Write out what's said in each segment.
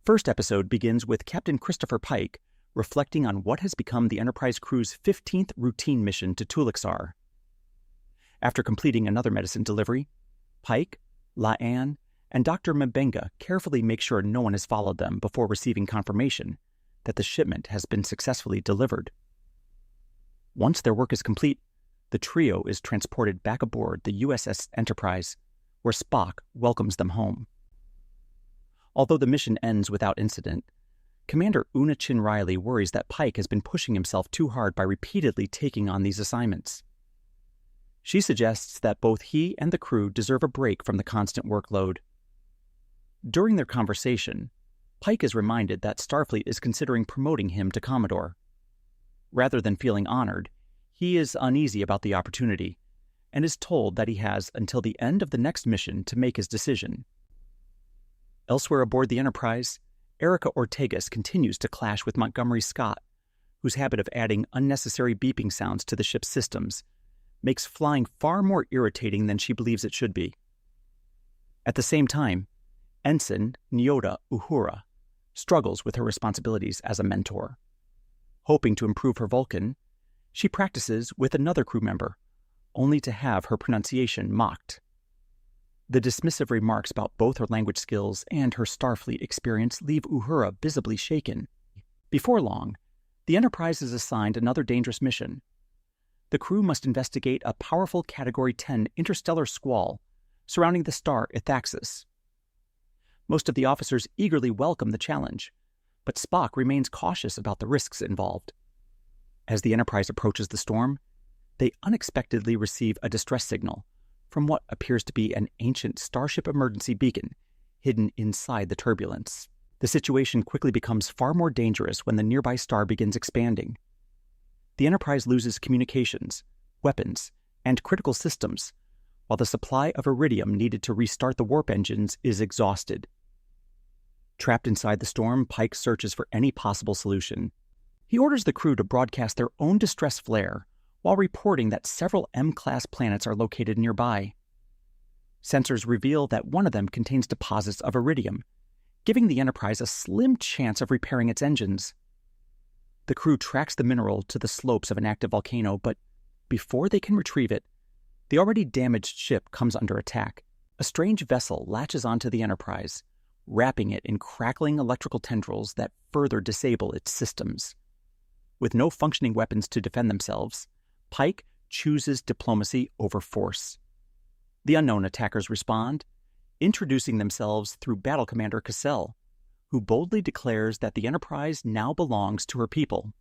first episode begins with Captain Christopher Pike reflecting on what has become the Enterprise crew's 15th routine mission to Tulixar. After completing another medicine delivery, Pike, La'an, and Dr. Mbenga carefully make sure no one has followed them before receiving confirmation that the shipment has been successfully delivered. Once their work is complete, the trio is transported back aboard the USS Enterprise, where Spock welcomes them home. Although the mission ends without incident, Commander Una Chin Riley worries that Pike has been pushing himself too hard by repeatedly taking on these assignments. She suggests that both he and the crew deserve a break from the constant workload. During their conversation, Pike is reminded that Starfleet is considering promoting him to Commodore. Rather than feeling honored, he is uneasy about the opportunity and is told that he has until the end of the next mission to make his decision. Elsewhere aboard the Enterprise, Erica Ortegas continues to clash with Montgomery Scott, whose habit of adding unnecessary beeping sounds to the ship's systems makes flying far more irritating than she believes it should be. At the same time, Ensign Nyota Uhura struggles with her responsibilities as a mentor. Hoping to improve her Vulcan, she practices with another crew member, only to have her pronunciation mocked. The dismissive remarks about both her language skills and her Starfleet experience leave Uhura visibly shaken. Before long, the Enterprise is assigned another dangerous mission. The crew must investigate a powerful Category 10 interstellar squall surrounding the star Ithaxis. Most of the officers eagerly welcome the challenge, but Spock remains cautious about the risks involved. As the Enterprise approaches the storm, they unexpectedly receive a distress signal from what appears to be an ancient starship emergency beacon hidden inside the turbulence. The situation quickly becomes far more dangerous when the nearby star begins expanding. The Enterprise loses communications, weapons, and critical systems, while the supply of iridium needed to restart the warp engines is exhausted. Trapped inside the storm, Pike searches for any possible solution. He orders the crew to broadcast their own distress flare while reporting that several M-class planets are located nearby. Sensors reveal that one of them contains deposits of iridium, giving the Enterprise a slim chance of repairing its engines. The crew tracks the mineral to the slopes of an active volcano, but before they can retrieve it, the already damaged ship comes under attack. A strange vessel latches onto the Enterprise, wrapping it in crackling electrical tendrils that further disable its systems. With no functioning weapons to defend themselves, Pike chooses diplomacy over force. The unknown attackers respond, introducing themselves through Battle Commander Cassell, who boldly declares that the Enterprise now belongs to her people.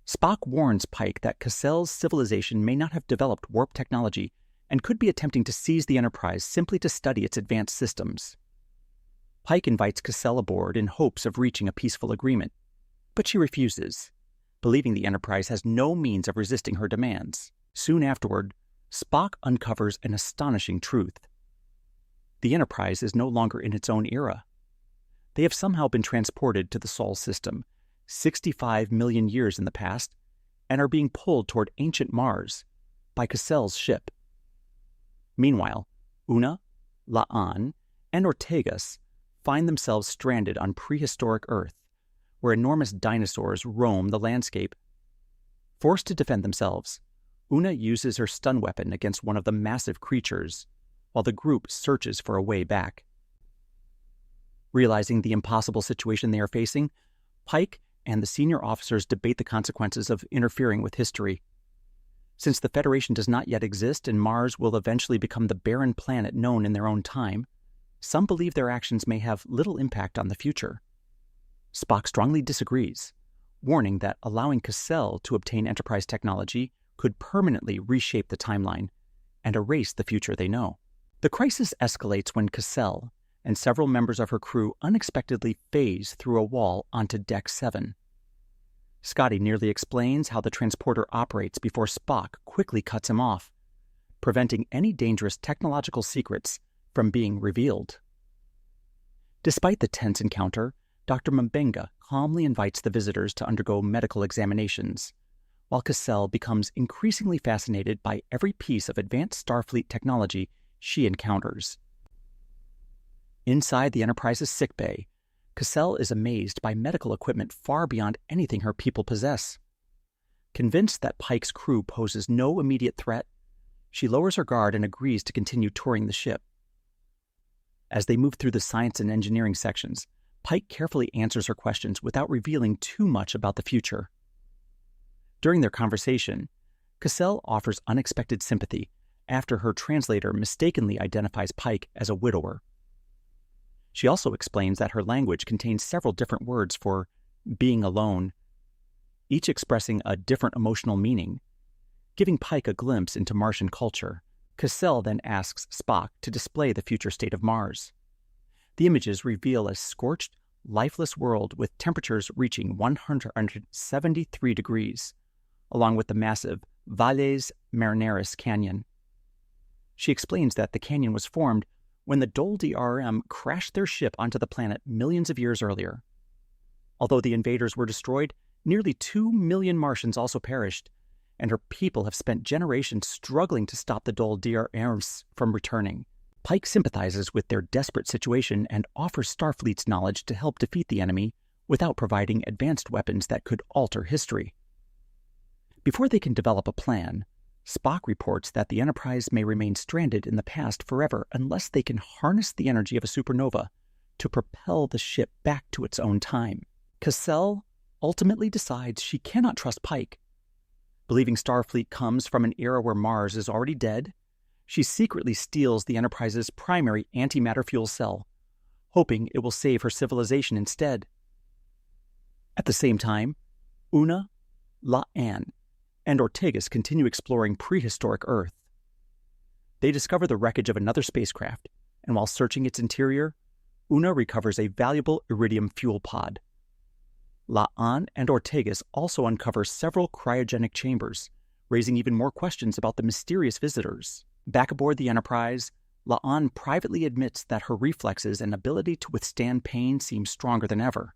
Spock warns Pike that Cassell's civilization may not have developed warp technology and could be attempting to seize the Enterprise simply to study its advanced systems. Pike invites Cassell aboard in hopes of reaching a peaceful agreement, but she refuses, believing the Enterprise has no means of resisting her demands. Soon afterward, Spock uncovers an astonishing truth. The Enterprise is no longer in its own era. They have somehow been transported to the Sol system, 65 million years in the past, and are being pulled toward ancient Mars by Cassell's ship. Meanwhile, Una, La'an, and Ortegas find themselves stranded on prehistoric Earth, where enormous dinosaurs roam the landscape. Forced to defend themselves, Una uses her stun weapon against one of the massive creatures, while the group searches for a way back. Realizing the impossible situation they are facing, Pike and the senior officers debate the consequences of interfering with history. Since the Federation does not yet exist and Mars will eventually become the barren planet known in their own time, some believe their actions may have little impact on the future. Spock strongly disagrees, warning that allowing Cassell to obtain Enterprise technology could permanently reshape the timeline and erase the future they know. The crisis escalates when Cassell and several members of her crew unexpectedly phase through a wall onto Deck 7. Scotty nearly explains how the transporter operates before Spock quickly cuts him off, preventing any dangerous technological secrets from being revealed. Despite the tense encounter, Dr. Mbenga calmly invites the visitors to undergo medical examinations, while Cassell becomes increasingly fascinated by every piece of advanced Starfleet technology she encounters. Inside the Enterprise's sickbay, Cassell is amazed by medical equipment far beyond anything her people possess. Convinced that Pike's crew poses no immediate threat, she lowers her guard and agrees to continue touring the ship. As they move through the science and engineering sections, Pike carefully answers her questions without revealing too much about the future. During their conversation, Cassell offers unexpected sympathy after her translator mistakenly identifies Pike as a widower. She also explains that her language contains several different words for being alone, each expressing a different emotional meaning. Giving Pike a glimpse into Martian culture, Cassell then asks Spock to display the future state of Mars. The images reveal a scorched, lifeless world with temperatures reaching 173 degrees, along with the massive Valles Marineris Canyon. She explains that the canyon was formed when the Dol DRM crashed their ship onto the planet millions of years earlier. Although the invaders were destroyed, nearly 2 million Martians also perished, and her people have spent generations struggling to stop the Dol DRMs from returning. Pike sympathizes with their desperate situation and offers Starfleet's knowledge to help defeat the enemy without providing advanced weapons that could alter history. Before they can develop a plan, Spock reports that the Enterprise may remain stranded in the past forever unless they can harness the energy of a supernova to propel the ship back to its own time. Cassell ultimately decides she cannot trust Pike. Believing Starfleet comes from an era where Mars is already dead, she secretly steals the Enterprise's primary antimatter fuel cell, hoping it will save her civilization instead. At the same time, Una, La'an, and Ortegas continue exploring prehistoric Earth. They discover the wreckage of another spacecraft, and while searching its interior, Una recovers a valuable iridium fuel pod. La'an and Ortegas also uncover several cryogenic chambers, raising even more questions about the mysterious visitors. Back aboard the Enterprise, La'an privately admits that her reflexes and ability to withstand pain seem stronger than ever.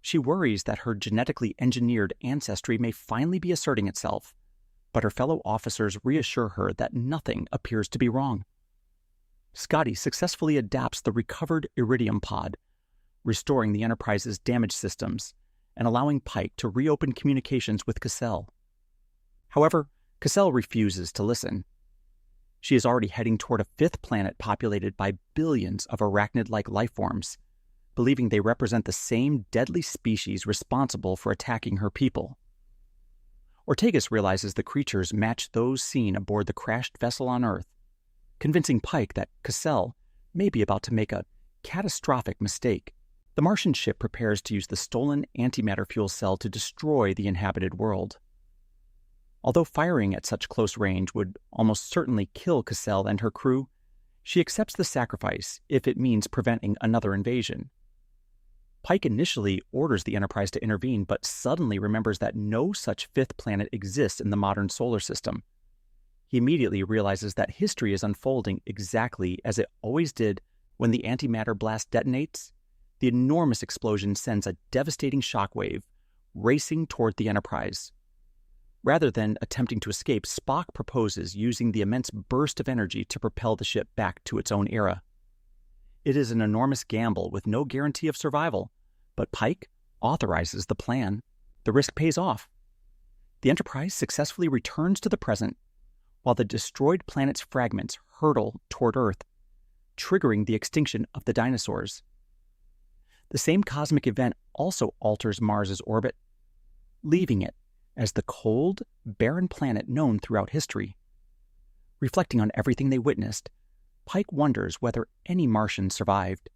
She worries that her genetically engineered ancestry may finally be asserting itself, but her fellow officers reassure her that nothing appears to be wrong. Scotty successfully adapts the recovered iridium pod, restoring the Enterprise's damaged systems and allowing Pike to reopen communications with Cassell. However, Cassell refuses to listen. She is already heading toward a fifth planet populated by billions of arachnid-like life forms, believing they represent the same deadly species responsible for attacking her people. Ortegas realizes the creatures match those seen aboard the crashed vessel on Earth, convincing Pike that Cassell may be about to make a catastrophic mistake. The Martian ship prepares to use the stolen antimatter fuel cell to destroy the inhabited world. Although firing at such close range would almost certainly kill Cassell and her crew, she accepts the sacrifice if it means preventing another invasion. Pike initially orders the Enterprise to intervene, but suddenly remembers that no such fifth planet exists in the modern solar system. He immediately realizes that history is unfolding exactly as it always did when the antimatter blast detonates. The enormous explosion sends a devastating shockwave racing toward the Enterprise. Rather than attempting to escape, Spock proposes using the immense burst of energy to propel the ship back to its own era. It is an enormous gamble with no guarantee of survival, but Pike authorizes the plan. The risk pays off. The Enterprise successfully returns to the present, while the destroyed planet's fragments hurtle toward Earth, triggering the extinction of the dinosaurs. The same cosmic event also alters Mars's orbit, leaving it as the cold, barren planet known throughout history. Reflecting on everything they witnessed, Pike wonders whether any Martians survived.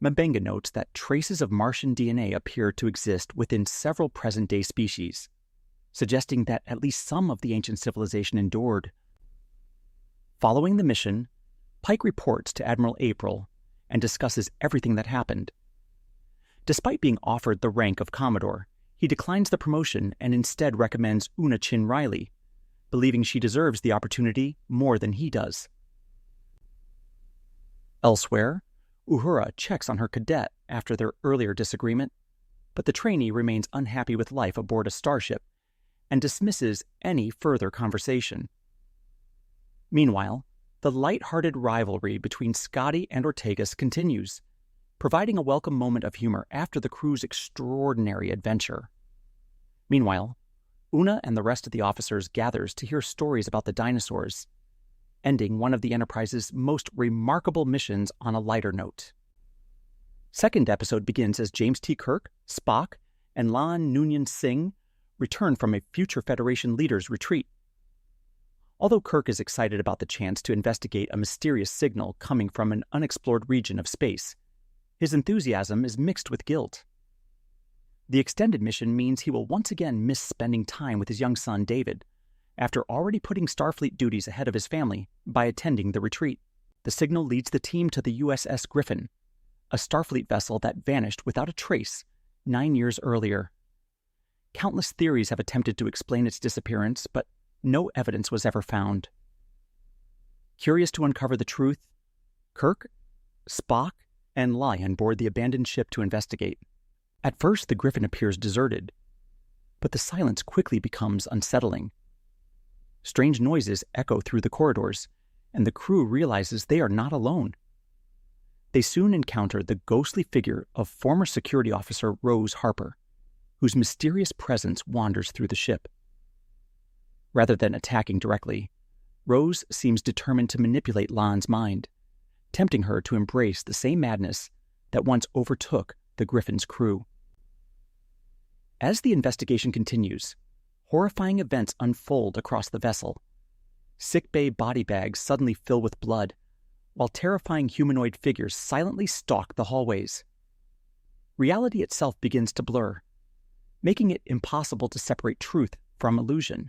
M'Benga notes that traces of Martian DNA appear to exist within several present-day species, suggesting that at least some of the ancient civilization endured. Following the mission, Pike reports to Admiral April and discusses everything that happened. Despite being offered the rank of Commodore, he declines the promotion and instead recommends Una Chin Riley, believing she deserves the opportunity more than he does. Elsewhere, Uhura checks on her cadet after their earlier disagreement, but the trainee remains unhappy with life aboard a starship and dismisses any further conversation. Meanwhile, the light-hearted rivalry between Scotty and Ortegas continues, providing a welcome moment of humor after the crew's extraordinary adventure. Meanwhile, Una and the rest of the officers gathers to hear stories about the dinosaurs, ending one of the Enterprise's most remarkable missions on a lighter note. Second episode begins as James T. Kirk, Spock, and Lan Noonien Singh return from a future Federation leaders' retreat. Although Kirk is excited about the chance to investigate a mysterious signal coming from an unexplored region of space, his enthusiasm is mixed with guilt. The extended mission means he will once again miss spending time with his young son David, after already putting Starfleet duties ahead of his family by attending the retreat. The signal leads the team to the USS Griffin, a Starfleet vessel that vanished without a trace 9 years earlier. Countless theories have attempted to explain its disappearance, but no evidence was ever found. Curious to uncover the truth, Kirk, Spock, and Lyon board the abandoned ship to investigate. At first, the Griffin appears deserted, but the silence quickly becomes unsettling. Strange noises echo through the corridors, and the crew realizes they are not alone. They soon encounter the ghostly figure of former security officer Rose Harper, whose mysterious presence wanders through the ship. Rather than attacking directly, Rose seems determined to manipulate Lan's mind, tempting her to embrace the same madness that once overtook the Griffin's crew. As the investigation continues, horrifying events unfold across the vessel. Sickbay body bags suddenly fill with blood, while terrifying humanoid figures silently stalk the hallways. Reality itself begins to blur, making it impossible to separate truth from illusion.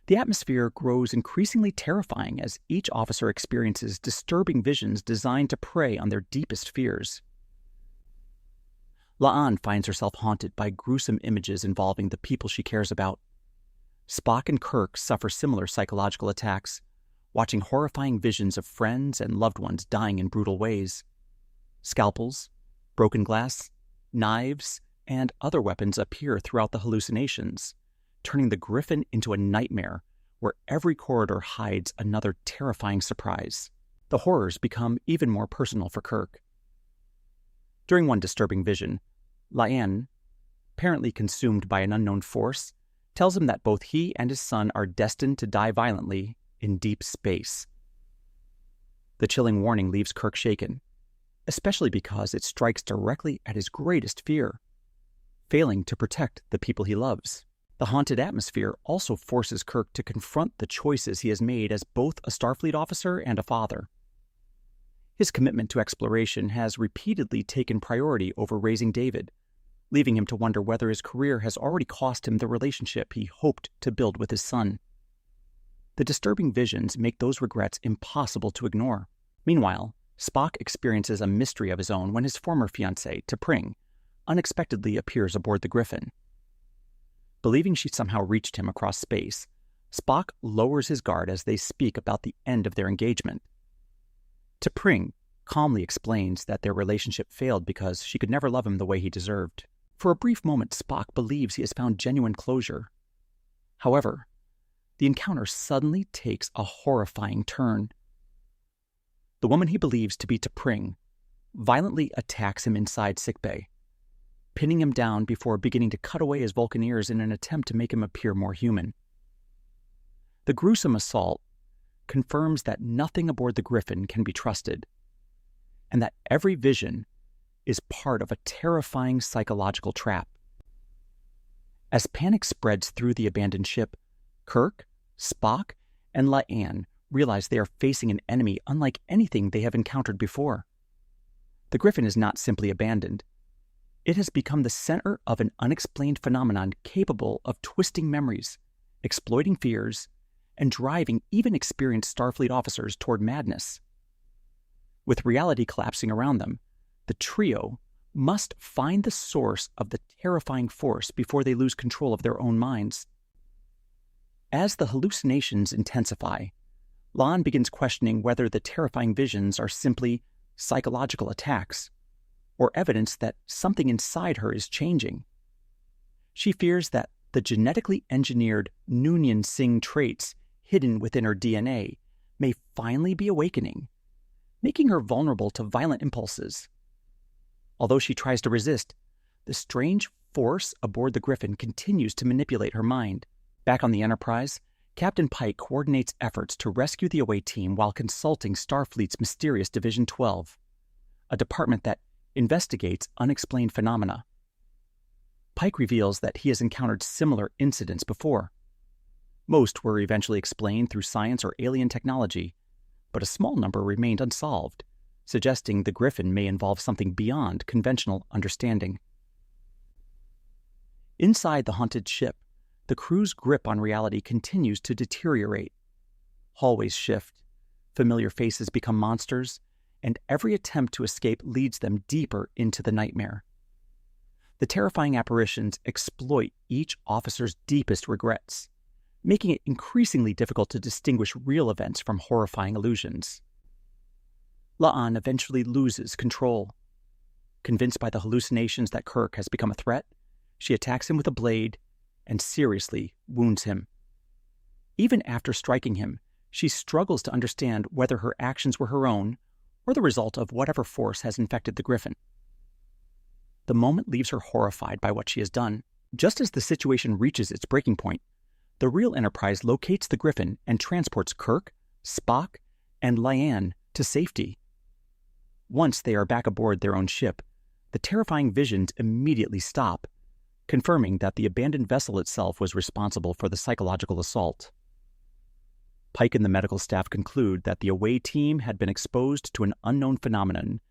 The atmosphere grows increasingly terrifying as each officer experiences disturbing visions designed to prey on their deepest fears. La'an finds herself haunted by gruesome images involving the people she cares about. Spock and Kirk suffer similar psychological attacks, watching horrifying visions of friends and loved ones dying in brutal ways. Scalpels, broken glass, knives, and other weapons appear throughout the hallucinations, turning the Griffin into a nightmare where every corridor hides another terrifying surprise. The horrors become even more personal for Kirk. During one disturbing vision, La'an, apparently consumed by an unknown force, tells him that both he and his son are destined to die violently in deep space. The chilling warning leaves Kirk shaken, especially because it strikes directly at his greatest fear, failing to protect the people he loves. The haunted atmosphere also forces Kirk to confront the choices he has made as both a Starfleet officer and a father. His commitment to exploration has repeatedly taken priority over raising David, leaving him to wonder whether his career has already cost him the relationship he hoped to build with his son. The disturbing visions make those regrets impossible to ignore. Meanwhile, Spock experiences a mystery of his own when his former fiancée, T'Pring, unexpectedly appears aboard the Griffin. Believing she somehow reached him across space, Spock lowers his guard as they speak about the end of their engagement. T'Pring calmly explains that their relationship failed because she could never love him the way he deserved. For a brief moment, Spock believes he has found genuine closure. However, the encounter suddenly takes a horrifying turn. The woman he believes to be T'Pring violently attacks him inside sickbay, pinning him down before beginning to cut away his Vulcan ears in an attempt to make him appear more human. The gruesome assault confirms that nothing aboard the Griffin can be trusted, and that every vision is part of a terrifying psychological trap. As panic spreads through the abandoned ship, Kirk, Spock, and La'an realize they are facing an enemy unlike anything they have encountered before. The Griffin is not simply abandoned. It has become the center of an unexplained phenomenon capable of twisting memories, exploiting fears, and driving even experienced Starfleet officers toward madness. With reality collapsing around them, the trio must find the source of the terrifying force before they lose control of their own minds. As the hallucinations intensify, La'an begins questioning whether the terrifying visions are simply psychological attacks, or evidence that something inside her is changing. She fears that the genetically engineered Noonien Singh traits hidden within her DNA may finally be awakening, making her vulnerable to violent impulses, Although she tries to resist, the strange force aboard the Griffin continues to manipulate her mind. Back on the Enterprise, Captain Pike coordinates efforts to rescue the away team while consulting Starfleet's mysterious Division 12, a department that investigates unexplained phenomena. Pike reveals that he has encountered similar incidents before. Most were eventually explained through science or alien technology, but a small number remained unsolved, suggesting the Griffin may involve something beyond conventional understanding. Inside the haunted ship, the crew's grip on reality continues to deteriorate. Hallways shift, familiar faces become monsters, and every attempt to escape leads them deeper into the nightmare. The terrifying apparitions exploit each officer's deepest regrets, making it increasingly difficult to distinguish real events from horrifying illusions. La'an eventually loses control. Convinced by the hallucinations that Kirk has become a threat, she attacks him with a blade and seriously wounds him. Even after striking him, she struggles to understand whether her actions were her own or the result of whatever force has infected the Griffin. The moment leaves her horrified by what she has done. Just as the situation reaches its breaking point, the real Enterprise locates the Griffin and transports Kirk, Spock, and La'an to safety. Once they are back aboard their own ship, the terrifying visions immediately stop, confirming that the abandoned vessel itself was responsible for the psychological assault. Pike and the medical staff conclude that the away team had been exposed to an unknown phenomenon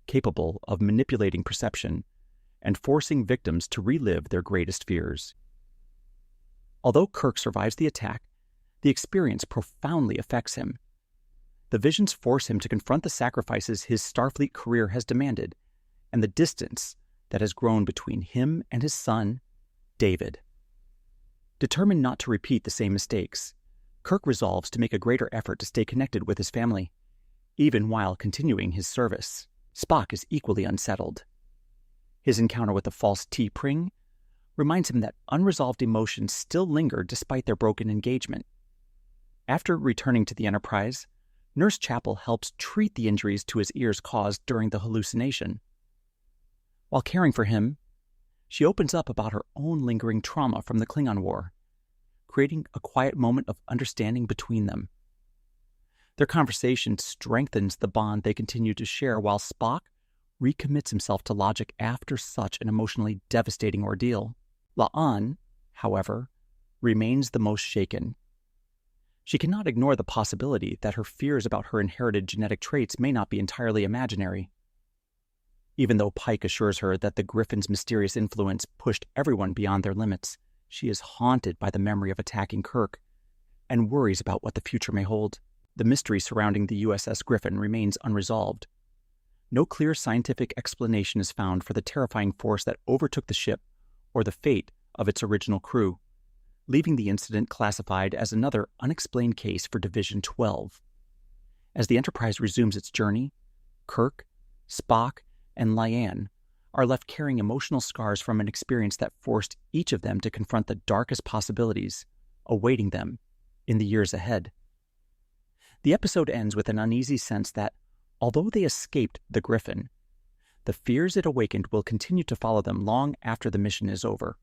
capable of manipulating perception and forcing victims to relive their greatest fears. Although Kirk survives the attack, the experience profoundly affects him. The visions force him to confront the sacrifices his Starfleet career has demanded and the distance that has grown between him and his son, David. Determined not to repeat the same mistakes, Kirk resolves to make a greater effort to stay connected with his family, even while continuing his service. Spock is equally unsettled. His encounter with the false T'Pring reminds him that unresolved emotions still linger despite their broken engagement. After returning to the Enterprise, Nurse Chapel helps treat the injuries to his ears caused during the hallucination. While caring for him, she opens up about her own lingering trauma from the Klingon War, creating a quiet moment of understanding between them. Their conversation strengthens the bond they continue to share while Spock recommits himself to logic after such an emotionally devastating ordeal. La'an, however, remains the most shaken. She cannot ignore the possibility that her fears about her inherited genetic traits may not be entirely imaginary. Even though Pike assures her that the Griffin's mysterious influence pushed everyone beyond their limits, she is haunted by the memory of attacking Kirk and worries about what the future may hold. The mystery surrounding the USS Griffin remains unresolved. No clear scientific explanation is found for the terrifying force that overtook the ship or the fate of its original crew, leaving the incident classified as another unexplained case for Division 12. As the Enterprise resumes its journey, Kirk, Spock, and La'an are left carrying emotional scars from an experience that forced each of them to confront the darkest possibilities awaiting them in the years ahead. The episode ends with an uneasy sense that, although they escaped the Griffin, the fears it awakened will continue to follow them long after the mission is over.